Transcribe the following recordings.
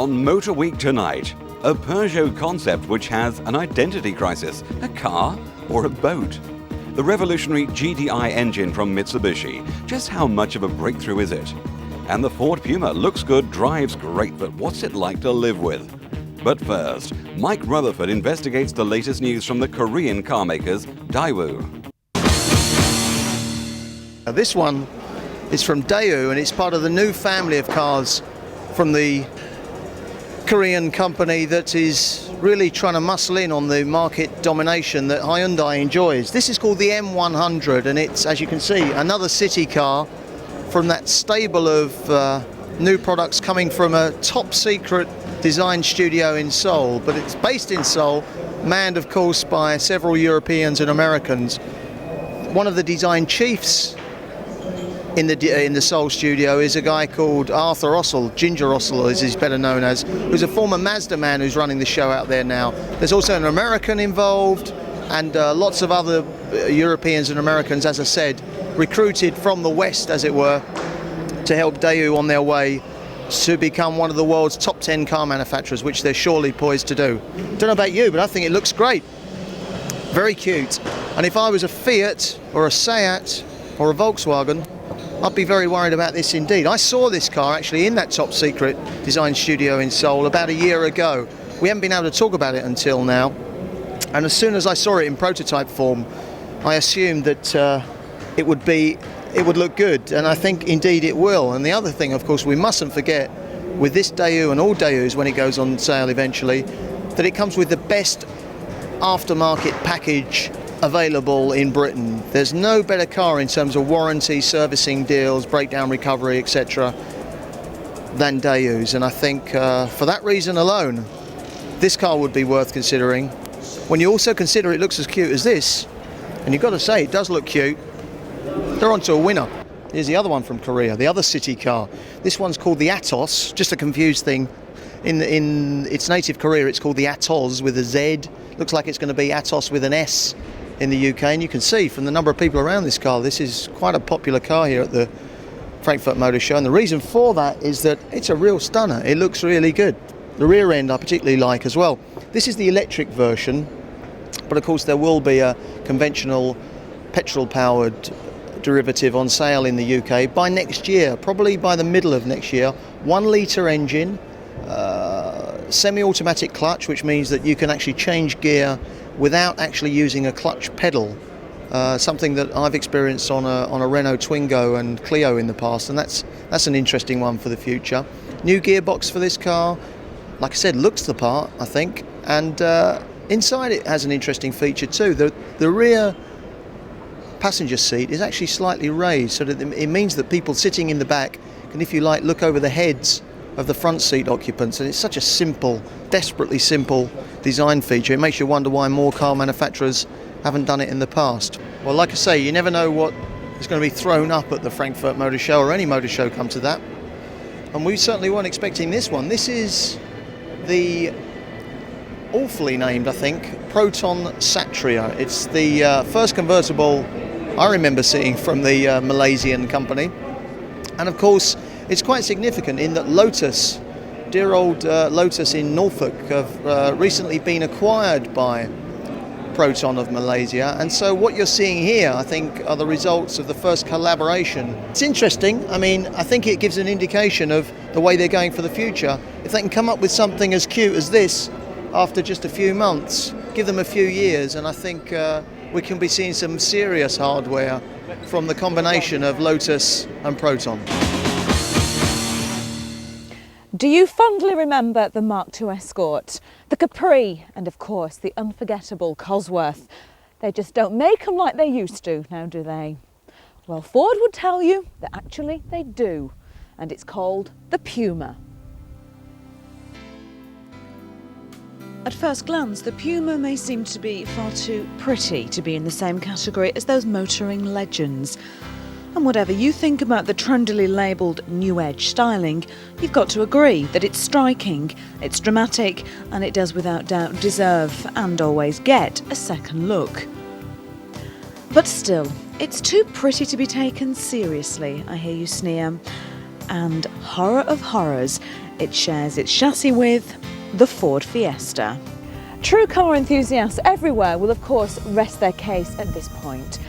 On Motor Week tonight, a Peugeot concept which has an identity crisis, a car or a boat. The revolutionary GDI engine from Mitsubishi, just how much of a breakthrough is it? And the Ford Puma looks good, drives great, but what's it like to live with? But first, Mike Rutherford investigates the latest news from the Korean car makers Daewoo. This one is from Daewoo, and it's part of the new family of cars from the Korean company that is really trying to muscle in on the market domination that Hyundai enjoys. This is called the M100, and it's, as you can see, another city car from that stable of new products coming from a top secret design studio in Seoul. But it's based in Seoul, manned of course by several Europeans and Americans. One of the design chiefs in the Seoul studio is a guy called Arthur Ossel, Ginger Ossel as he's better known as, who's a former Mazda man who's running the show out there now. There's also an American involved, and lots of other Europeans and Americans, as I said, recruited from the West, as it were, to help Daewoo on their way to become one of the world's top 10 car manufacturers, which they're surely poised to do. Don't know about you, but I think it looks great. Very cute. And if I was a Fiat or a Seat or a Volkswagen, I'd be very worried about this indeed. I saw this car actually in that top secret design studio in Seoul about a year ago. We haven't been able to talk about it until now. And as soon as I saw it in prototype form, I assumed that it would look good, and I think indeed it will. And the other thing, of course, we mustn't forget with this Daewoo and all Daewoo's when it goes on sale eventually, that it comes with the best aftermarket package available in Britain. There's no better car in terms of warranty, servicing deals, breakdown recovery, etc. than Daewoo's, and I think for that reason alone this car would be worth considering. When you also consider it looks as cute as this, and you've got to say it does look cute, they're onto a winner. Here's the other one from Korea, the other city car. This one's called the Atos, just a confused thing. In its native Korea it's called the Atos with a Z. Looks like it's going to be Atos with an S in the UK, and you can see from the number of people around this car, this is quite a popular car here at the Frankfurt Motor Show, and the reason for that is that it's a real stunner. It looks really good. The rear end I particularly like as well. This is the electric version, but of course there will be a conventional petrol-powered derivative on sale in the UK by next year, probably by the middle of next year. 1 litre engine, semi-automatic clutch, which means that you can actually change gear without actually using a clutch pedal, something that I've experienced on a Renault Twingo and Clio in the past, and that's an interesting one for the future. New gearbox for this car, like I said, looks the part, I think, and inside it has an interesting feature too. The rear passenger seat is actually slightly raised, so that it means that people sitting in the back can, if you like, look over the heads of the front seat occupants, and it's such a simple, desperately simple design feature. It makes you wonder why more car manufacturers haven't done it in the past. Well, like I say, you never know what is going to be thrown up at the Frankfurt Motor Show, or any motor show come to that, and we certainly weren't expecting this one. This is the awfully named, I think, Proton Satria. It's the first convertible I remember seeing from the Malaysian company, and of course it's quite significant in that Lotus, dear old Lotus in Norfolk, have recently been acquired by Proton of Malaysia, and so what you're seeing here I think are the results of the first collaboration. It's interesting. I mean, I think it gives an indication of the way they're going for the future. If they can come up with something as cute as this after just a few months, give them a few years, and I think we can be seeing some serious hardware from the combination of Lotus and Proton. Do you fondly remember the Mark II Escort, the Capri, and of course the unforgettable Cosworth? They just don't make them like they used to now, do they? Well, Ford would tell you that actually they do, and it's called the Puma. At first glance, the Puma may seem to be far too pretty to be in the same category as those motoring legends. And whatever you think about the trendily labelled new edge styling, you've got to agree that it's striking, it's dramatic, and it does without doubt deserve and always get a second look. But still, it's too pretty to be taken seriously, I hear you sneer. And horror of horrors, it shares its chassis with the Ford Fiesta. True car enthusiasts everywhere will of course rest their case at this point.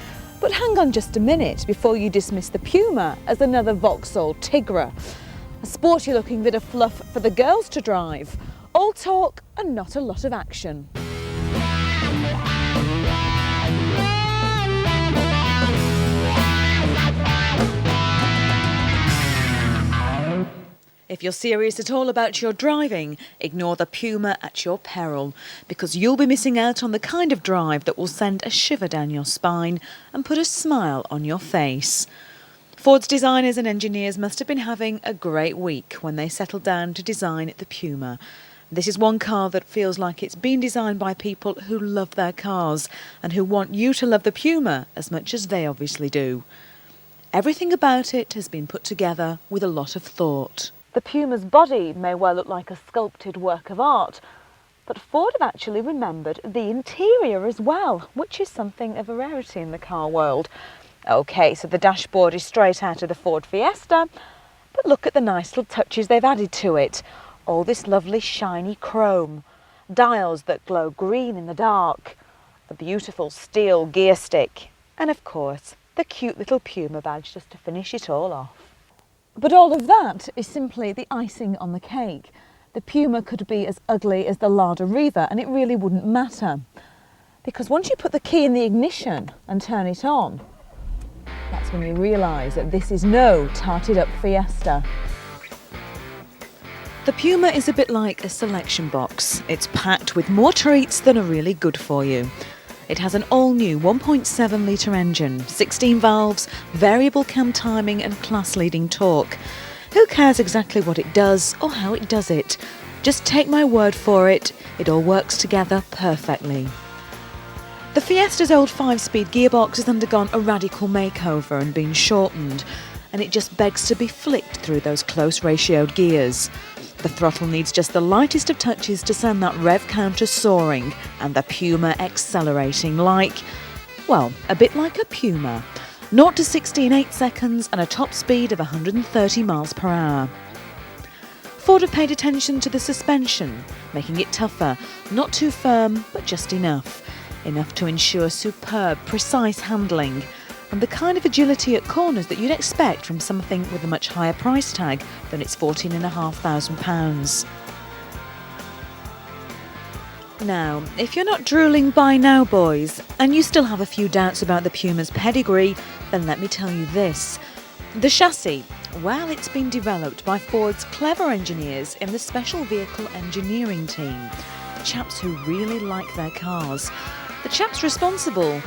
But hang on just a minute before you dismiss the Puma as another Vauxhall Tigra. A sporty looking bit of fluff for the girls to drive. All talk and not a lot of action. If you're serious at all about your driving, ignore the Puma at your peril, because you'll be missing out on the kind of drive that will send a shiver down your spine and put a smile on your face. Ford's designers and engineers must have been having a great week when they settled down to design the Puma. This is one car that feels like it's been designed by people who love their cars and who want you to love the Puma as much as they obviously do. Everything about it has been put together with a lot of thought. The Puma's body may well look like a sculpted work of art, but Ford have actually remembered the interior as well, which is something of a rarity in the car world. OK, so the dashboard is straight out of the Ford Fiesta, but look at the nice little touches they've added to it. All this lovely shiny chrome, dials that glow green in the dark, the beautiful steel gear stick, and of course the cute little Puma badge just to finish it all off. But all of that is simply the icing on the cake. The Puma could be as ugly as the Lada Riva and it really wouldn't matter. Because once you put the key in the ignition and turn it on, that's when you realise that this is no tarted up Fiesta. The Puma is a bit like a selection box. It's packed with more treats than are really good for you. It has an all-new 1.7 litre engine, 16 valves, variable cam timing and class-leading torque. Who cares exactly what it does or how it does it? Just take my word for it, it all works together perfectly. The Fiesta's old 5-speed gearbox has undergone a radical makeover and been shortened, and it just begs to be flicked through those close ratioed gears. The throttle needs just the lightest of touches to send that rev counter soaring and the Puma accelerating like, well, a bit like a Puma. 0 to 60 in 8 seconds and a top speed of 130 miles per hour. Ford have paid attention to the suspension, making it tougher, not too firm, but just enough. Enough to ensure superb, precise handling and the kind of agility at corners that you'd expect from something with a much higher price tag than its £14,500. Now, if you're not drooling by now, boys, and you still have a few doubts about the Puma's pedigree, then let me tell you this. The chassis, well, it's been developed by Ford's clever engineers in the Special Vehicle Engineering team, chaps who really like their cars. The chaps responsible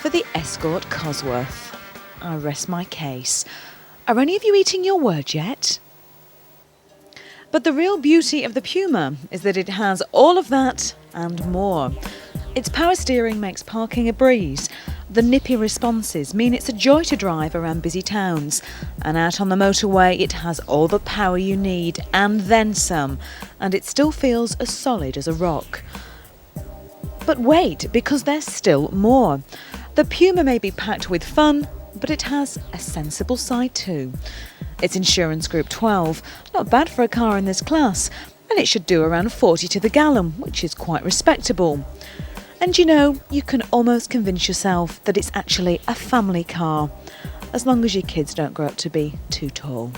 for the Escort Cosworth. I rest my case. Are any of you eating your words yet? But the real beauty of the Puma is that it has all of that and more. Its power steering makes parking a breeze. The nippy responses mean it's a joy to drive around busy towns. And out on the motorway it has all the power you need and then some. And it still feels as solid as a rock. But wait, because there's still more. The Puma may be packed with fun, but it has a sensible side too. It's insurance group 12, not bad for a car in this class, and it should do around 40 to the gallon, which is quite respectable. And you know, you can almost convince yourself that it's actually a family car, as long as your kids don't grow up to be too tall.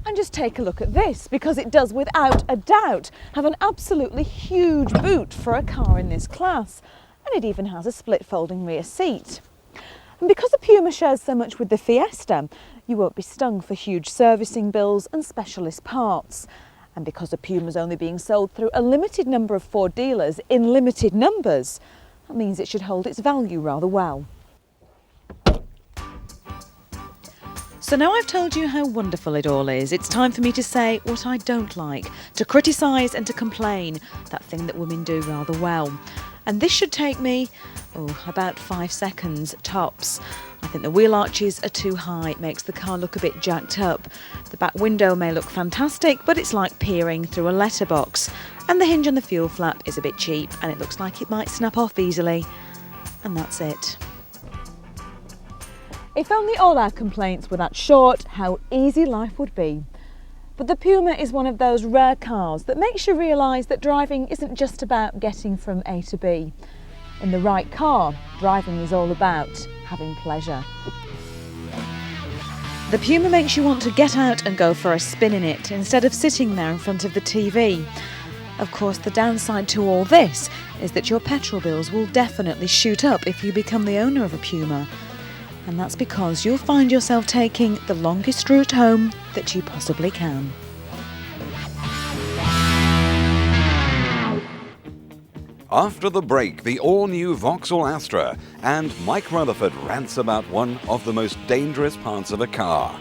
And just take a look at this, because it does without a doubt have an absolutely huge boot for a car in this class. And it even has a split folding rear seat. And because the Puma shares so much with the Fiesta, you won't be stung for huge servicing bills and specialist parts. And because the Puma's only being sold through a limited number of Ford dealers in limited numbers, that means it should hold its value rather well. So now I've told you how wonderful it all is, it's time for me to say what I don't like, to criticise and to complain, that thing that women do rather well. And this should take me, about 5 seconds tops. I think the wheel arches are too high, it makes the car look a bit jacked up. The back window may look fantastic, but it's like peering through a letterbox. And the hinge on the fuel flap is a bit cheap and it looks like it might snap off easily. And that's it. If only all our complaints were that short, how easy life would be. But the Puma is one of those rare cars that makes you realise that driving isn't just about getting from A to B. In the right car, driving is all about having pleasure. The Puma makes you want to get out and go for a spin in it instead of sitting there in front of the TV. Of course, the downside to all this is that your petrol bills will definitely shoot up if you become the owner of a Puma. And that's because you'll find yourself taking the longest route home that you possibly can. After the break, the all-new Vauxhall Astra, and Mike Rutherford rants about one of the most dangerous parts of a car.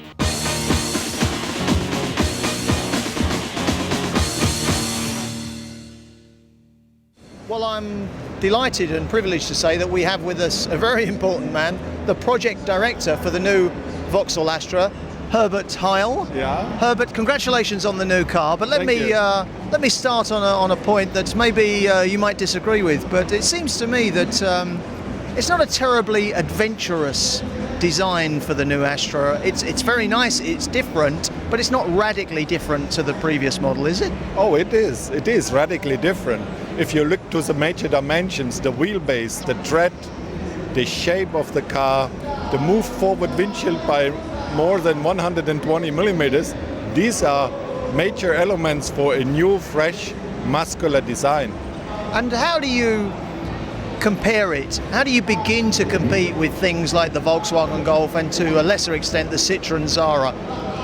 Well, I'm delighted and privileged to say that we have with us a very important man, the project director for the new Vauxhall Astra, Herbert Heil. Yeah. Herbert, congratulations on the new car. But let me start on a point that maybe you might disagree with. But it seems to me that it's not a terribly adventurous design for the new Astra. It's very nice. It's different, but it's not radically different to the previous model, is it? Oh, it is. It is radically different. If you look to the major dimensions, the wheelbase, the tread, the shape of the car, the move forward windshield by more than 120 millimeters, these are major elements for a new, fresh, muscular design. And how do you compare it? How do you begin to compete with things like the Volkswagen Golf and to a lesser extent the Citroën Zara?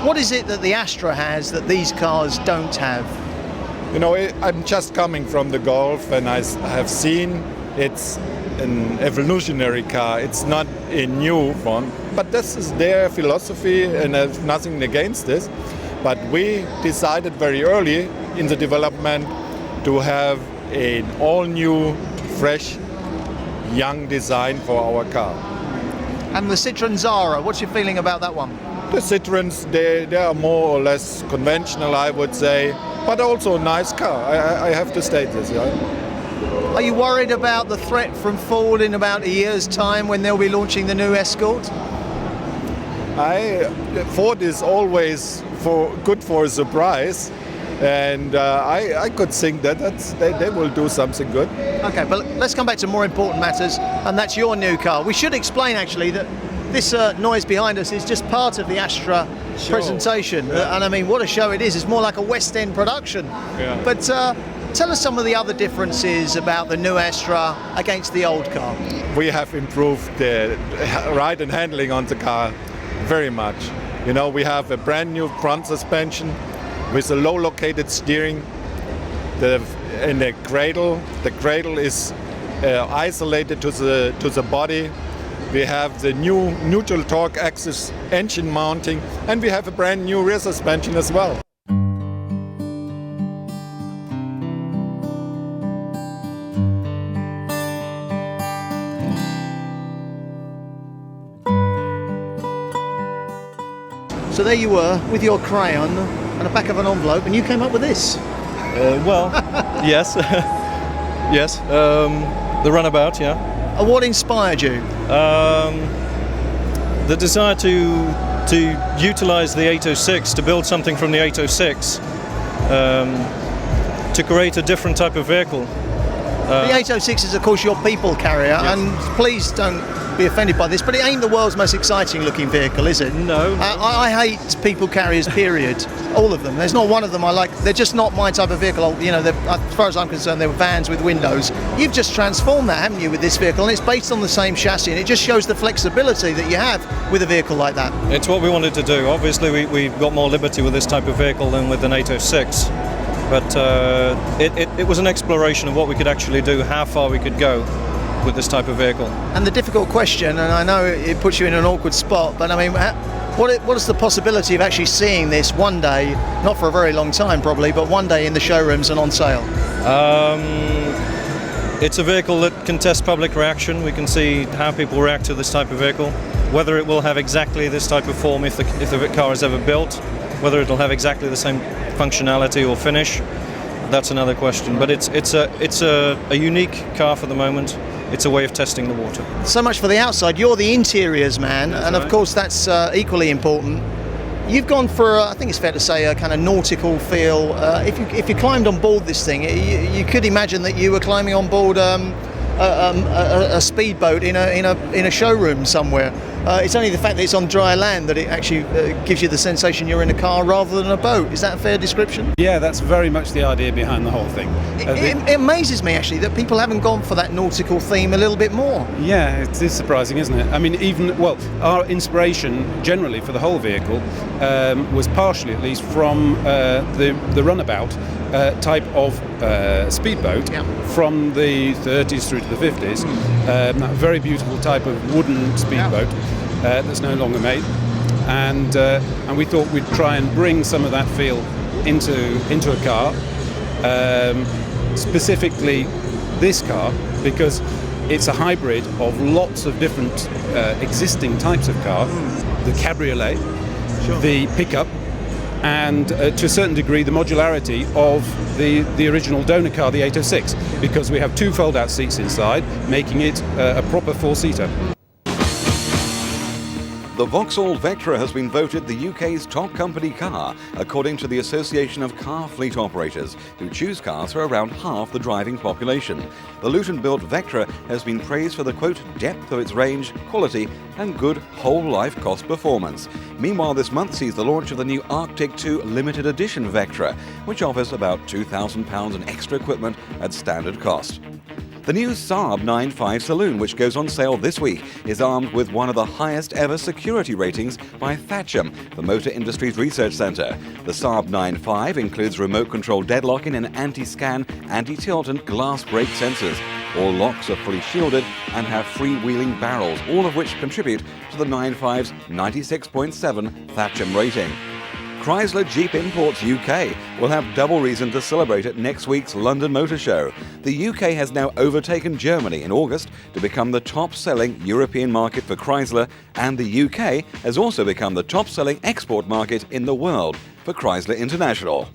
What is it that the Astra has that these cars don't have? You know, I'm just coming from the Golf and I have seen it's an evolutionary car. It's not a new one, but this is their philosophy and I have nothing against this. But we decided very early in the development to have an all-new, fresh, young design for our car. And the Citroën Zara, what's your feeling about that one? The Citroëns, they are more or less conventional, I would say, but also a nice car. I have to state this. Yeah. Are you worried about the threat from Ford in about a year's time when they'll be launching the new Escort? Ford is always good for a surprise, and I could think that they will do something good. Okay, but let's come back to more important matters, and that's your new car. We should explain actually that this noise behind us is just part of the Astra presentation, and I mean, what a show it is. It's more like a West End production. Yeah. But tell us some of the other differences about the new Astra against the old car. We have improved the ride and handling on the car very much. You know, we have a brand new front suspension with a low located steering. In the cradle is isolated to the body. We have the new neutral torque axis engine mounting, and we have a brand new rear suspension as well. So there you were with your crayon and the back of an envelope, and you came up with this. Yes. Yes. The runabout, yeah. And what inspired you? The desire to utilize the 806, to build something from the 806, to create a different type of vehicle. The 806 is, of course, your people carrier, Yes. and please don't be offended by this, but it ain't the world's most exciting looking vehicle, is it? No. I hate people carriers, period. All of them. There's not one of them I like. They're just not my type of vehicle. You know, as far as I'm concerned, they're vans with windows. You've just transformed that, haven't you, with this vehicle? And it's based on the same chassis, and it just shows the flexibility that you have with a vehicle like that. It's what we wanted to do. Obviously, we've got more liberty with this type of vehicle than with an 806. But it was an exploration of what we could actually do, how far we could go with this type of vehicle. And the difficult question, and I know it puts you in an awkward spot, but I mean, what is the possibility of actually seeing this one day, not for a very long time probably, but one day in the showrooms and on sale? It's a vehicle that can test public reaction. We can see how people react to this type of vehicle, whether it will have exactly this type of form if the car is ever built, whether it'll have exactly the same functionality or finish. That's another question. But it's a unique car for the moment. it's a way of testing the water. So much for the outside. You're the interiors man, and of course that's equally important. You've gone for, I think it's fair to say, a kind of nautical feel. If you climbed on board this thing, you could imagine that you were climbing on board a speedboat in a showroom somewhere. It's only the fact that it's on dry land that it actually gives you the sensation you're in a car rather than a boat. Is that a fair description? Yeah, that's very much the idea behind the whole thing. It amazes me actually that people haven't gone for that nautical theme a little bit more. Yeah, it is surprising, isn't it? I mean, our inspiration generally for the whole vehicle was partially, at least, from the runabout type of speedboat from the 30s through to the 50s. That very beautiful type of wooden speedboat that's no longer made, and we thought we'd try and bring some of that feel into a car. Specifically this car, because it's a hybrid of lots of different existing types of car, the cabriolet, the pickup, and to a certain degree the modularity of the original donor car, the 806, because we have two fold-out seats inside, making it a proper four-seater. The Vauxhall Vectra has been voted the UK's top company car, according to the Association of Car Fleet Operators, who choose cars for around half the driving population. The Luton-built Vectra has been praised for the, quote, depth of its range, quality and good whole-life cost performance. Meanwhile, this month sees the launch of the new Arctic 2 limited edition Vectra, which offers about £2,000 in extra equipment at standard cost. The new Saab 95 Saloon, which goes on sale this week, is armed with one of the highest ever security ratings by Thatcham, the Motor Industries Research Centre. The Saab 95 includes remote-control deadlocking and anti-scan, anti-tilt and glass brake sensors. All locks are fully shielded and have freewheeling barrels, all of which contribute to the 95's 96.7 Thatcham rating. Chrysler Jeep Imports UK will have double reason to celebrate at next week's London Motor Show. The UK has now overtaken Germany in August to become the top-selling European market for Chrysler, and the UK has also become the top-selling export market in the world for Chrysler International.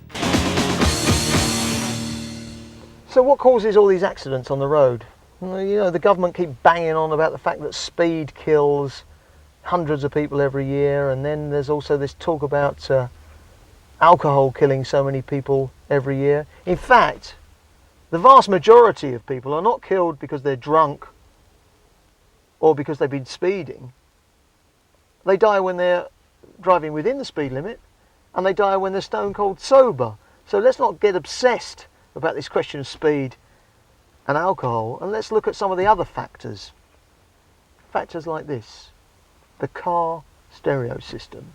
So what causes all these accidents on the road? You know, the government keep banging on about the fact that speed kills hundreds of people every year, and then there's also this talk about alcohol killing so many people every year. In fact, the vast majority of people are not killed because they're drunk or because they've been speeding. They die when they're driving within the speed limit, and they die when they're stone cold sober. So let's not get obsessed about this question of speed and alcohol, and let's look at some of the other factors. Factors like this: the car stereo system,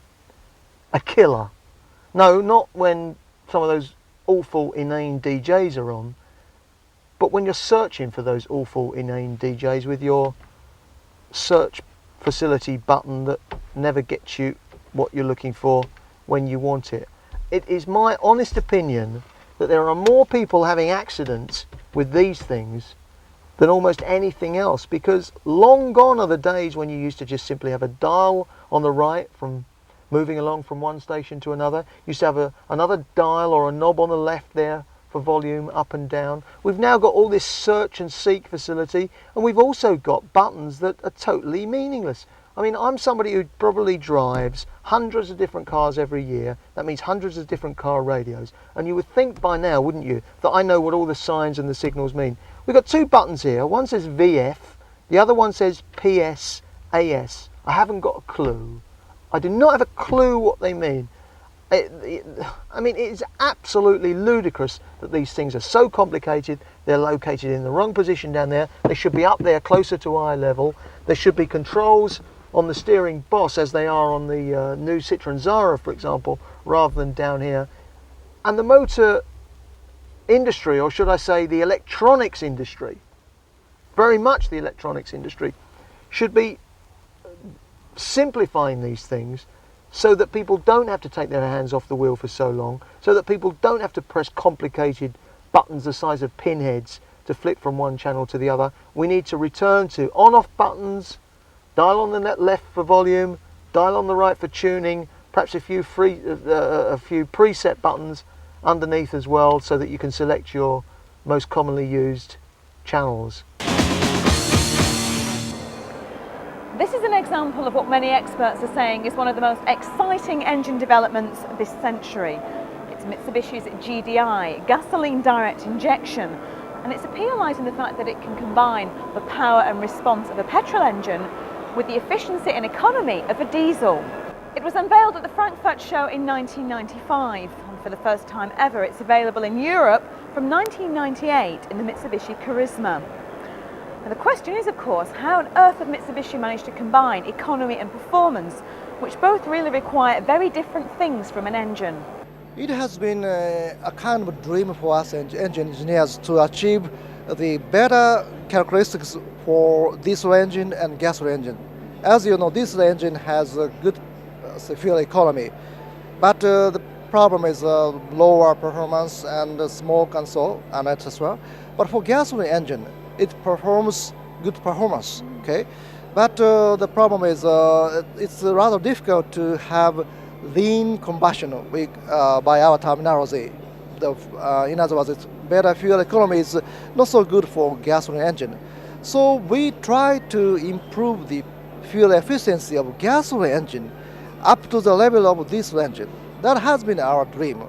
a killer. No, not when some of those awful inane DJs are on, but when you're searching for those awful inane DJs with your search facility button that never gets you what you're looking for when you want it. It is my honest opinion that there are more people having accidents with these things than almost anything else, because long gone are the days when you used to just simply have a dial on the right from moving along from one station to another. You used to have another dial or a knob on the left there for volume up and down. We've now got all this search and seek facility, and we've also got buttons that are totally meaningless. I mean, I'm somebody who probably drives hundreds of different cars every year. That means hundreds of different car radios. And you would think by now, wouldn't you, that I know what all the signs and the signals mean. We've got two buttons here. One says VF, the other one says PS, AS. I haven't got a clue. I do not have a clue what they mean. I mean, it's absolutely ludicrous that these things are so complicated. They're located in the wrong position down there. They should be up there closer to eye level. There should be controls on the steering boss as they are on the new Citroen Zara, for example, rather than down here. And the motor industry, or should I say the electronics industry, very much the electronics industry, should be simplifying these things so that people don't have to take their hands off the wheel for so long, so that people don't have to press complicated buttons the size of pinheads to flip from one channel to the other. We need to return to on-off buttons, dial on the left for volume, dial on the right for tuning, perhaps a few preset buttons underneath as well, so that you can select your most commonly used channels. an example of what many experts are saying is one of the most exciting engine developments this century. It's Mitsubishi's GDI, gasoline direct injection, and its appeal lies in the fact that it can combine the power and response of a petrol engine with the efficiency and economy of a diesel. It was unveiled at the Frankfurt show in 1995, and for the first time ever it's available in Europe from 1998 in the Mitsubishi Charisma. Now the question is, of course, how on earth have Mitsubishi managed to combine economy and performance, which both really require very different things from an engine? It has been a kind of a dream for us engine engineers to achieve the better characteristics for diesel engine and gasoline engine. As you know, diesel engine has a good fuel economy, but the problem is lower performance and smoke and so, and etc. But for gasoline engine, it performs good performance, okay? But the problem is it's rather difficult to have lean combustion by our terminology. In other words, it's better fuel economy is not so good for gasoline engine. So we try to improve the fuel efficiency of gasoline engine up to the level of diesel engine. That has been our dream,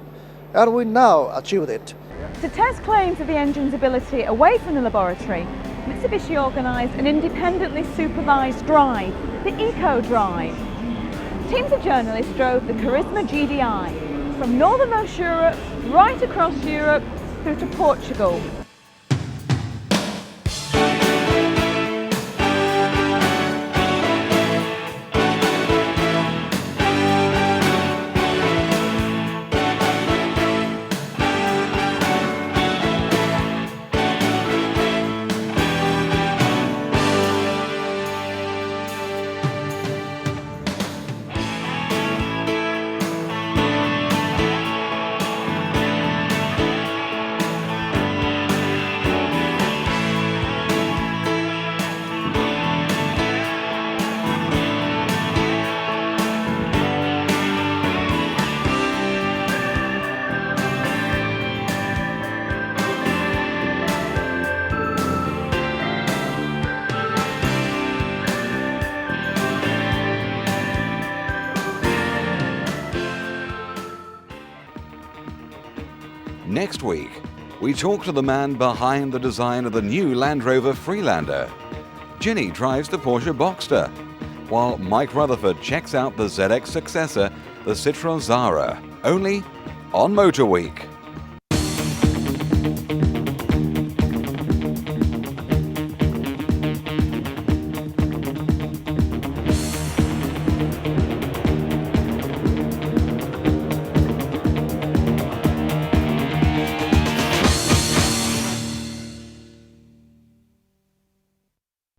and we now achieved it. To test claims of the engine's ability away from the laboratory, Mitsubishi organised an independently supervised drive, the Eco Drive. Teams of journalists drove the Charisma GDI from northernmost Europe right across Europe through to Portugal. Next week, we talk to the man behind the design of the new Land Rover Freelander. Ginny drives the Porsche Boxster, while Mike Rutherford checks out the ZX successor, the Citroën Zara, only on Motor Week.